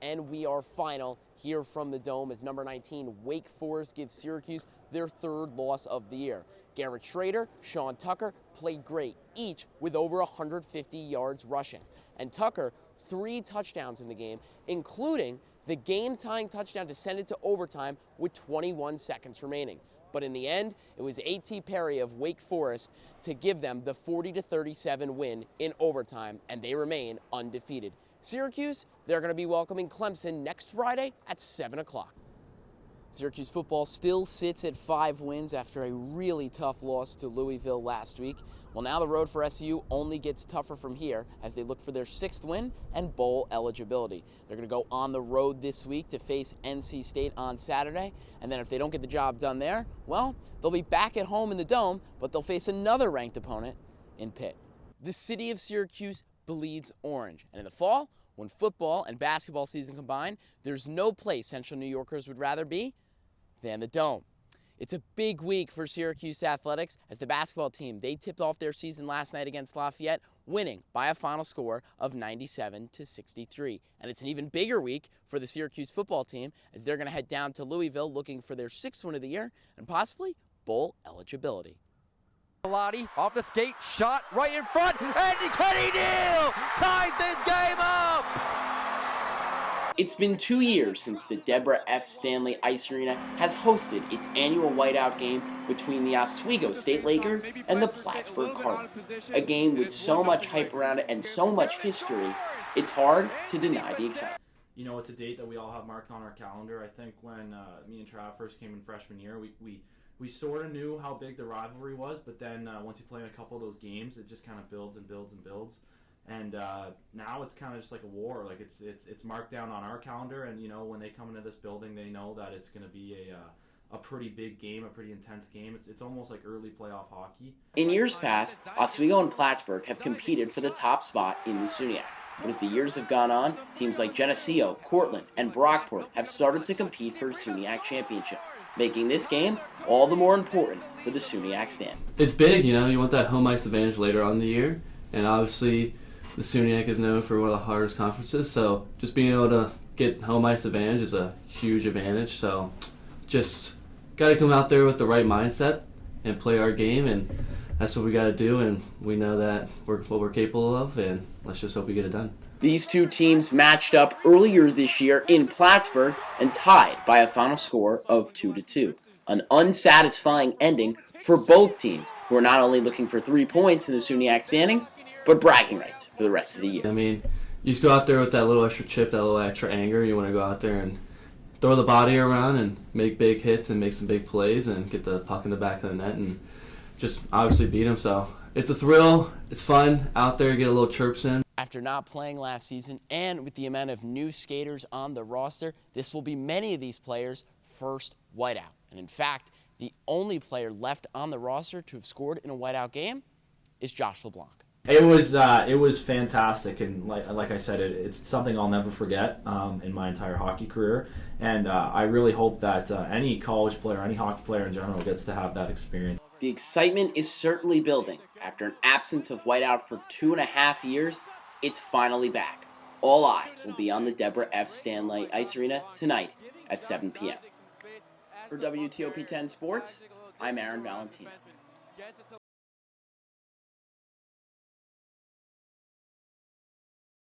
and we are final here from the Dome as number 19 Wake Forest gives Syracuse their third loss of the year. Garrett Schrader, Sean Tucker played great, each with over 150 yards rushing. And Tucker, 3 touchdowns in the game, including the game-tying touchdown to send it to overtime with 21 seconds remaining. But in the end, it was A.T. Perry of Wake Forest to give them the 40-37 win in overtime, and they remain undefeated. Syracuse, they're going to be welcoming Clemson next Friday at 7 o'clock. Syracuse football still sits at 5 wins after a really tough loss to Louisville last week. Well, now the road for SU only gets tougher from here as they look for their 6th win and bowl eligibility. They're going to go on the road this week to face NC State on Saturday, and then if they don't get the job done there, well, they'll be back at home in the Dome, but they'll face another ranked opponent in Pitt. The city of Syracuse bleeds orange, and in the fall, when football and basketball season combine, there's no place Central New Yorkers would rather be than the Dome. It's a big week for Syracuse athletics as the basketball team, they tipped off their season last night against Lafayette, winning by a final score of 97-63. And it's an even bigger week for the Syracuse football team as they're going to head down to Louisville looking for their 6th win of the year and possibly bowl eligibility. Lottie off the skate, shot right in front, and Kenny Neal ties this game up! It's been 2 years since the Deborah F. Stanley Ice Arena has hosted its annual whiteout game between the Oswego State Lakers and the Plattsburgh Cardinals. A game with so much hype around it and so much history, it's hard to deny the excitement. You know, it's a date that we all have marked on our calendar. I think when me and Trav first came in freshman year, we sort of knew how big the rivalry was, but then once you play in a couple of those games, it just kind of builds and builds and builds. And now it's kind of just like a war. Like it's marked down on our calendar, and you know when they come into this building, they know that it's going to be a pretty big game, a pretty intense game. It's almost like early playoff hockey. In years past, Oswego and Plattsburgh have competed for the top spot in the SUNYAC. But as the years have gone on, teams like Geneseo, Cortland, and Brockport have started to compete for a SUNYAC championship, making this game all the more important for the SUNYAC stand. It's big, you know, you want that home ice advantage later on in the year, and obviously the SUNYAC is known for one of the hardest conferences, so just being able to get home ice advantage is a huge advantage. So just got to come out there with the right mindset and play our game, and that's what we got to do, and we know that what we're capable of, and let's just hope we get it done. These two teams matched up earlier this year in Plattsburgh and tied by a final score of 2-2. An unsatisfying ending for both teams, who are not only looking for 3 points in the SUNYAC standings, but bragging rights for the rest of the year. I mean, you just go out there with that little extra chip, that little extra anger. You want to go out there and throw the body around and make big hits and make some big plays and get the puck in the back of the net and just obviously beat them. So it's a thrill. It's fun out there, get a little chirps in. After not playing last season and with the amount of new skaters on the roster, this will be many of these players' first whiteout. And in fact, the only player left on the roster to have scored in a whiteout game is Josh LeBlanc. It was fantastic, and like I said, it's something I'll never forget in my entire hockey career. And I really hope that any college player, any hockey player in general, gets to have that experience. The excitement is certainly building. After an absence of whiteout for 2.5 years, it's finally back. All eyes will be on the Deborah F. Stanley Ice Arena tonight at 7 p.m. For WTOP 10 Sports, I'm Aaron Valentino.